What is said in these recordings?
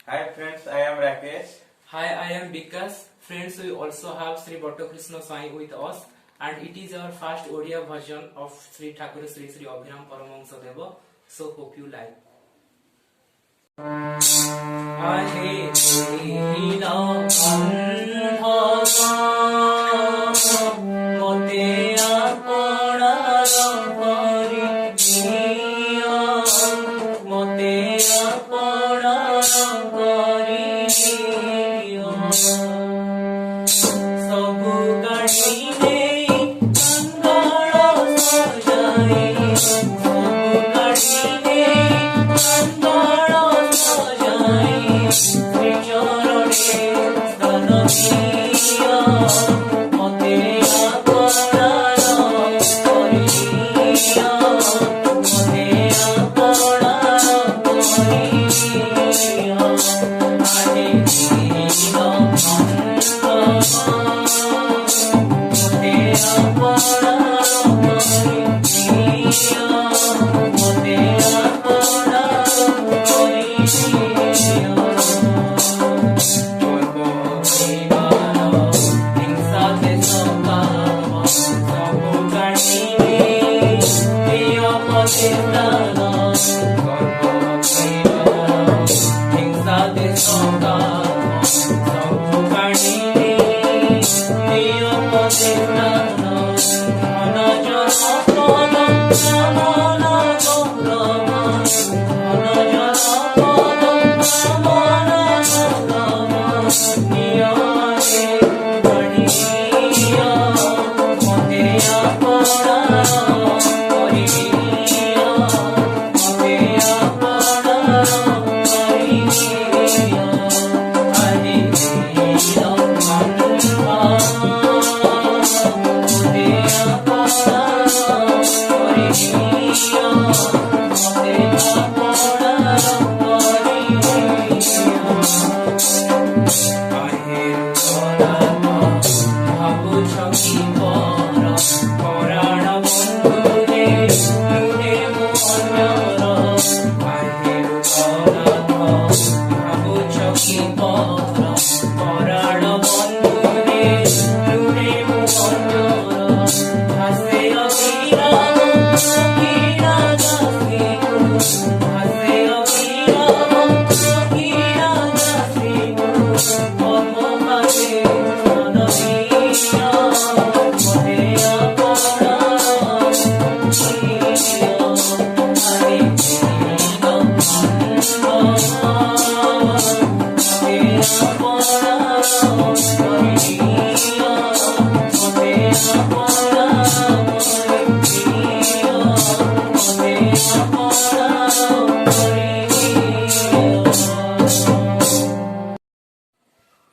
Hi friends, I am Rakesh. Hi, I am Vikas. Friends, we also have Sri Bhatto Krishna Sai with us, and it is our first audio version of Sri Thakur Sri Sri Abhiram Paramahansa Deva. So hope you like. Ahe Nila Bandhava Mote Apana Kariya Mote Apana Kariya Sabu Kadine Kangala Sajai Sabu Kadine Kangala Sajai Sri Charane Stanamiya Mote Apana Kariya Mote Apana Kariya Ade Nila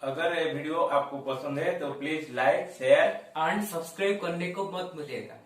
अगर ये video आपको पसंद है तो please like share and subscribe करने को मत भूलिएगा।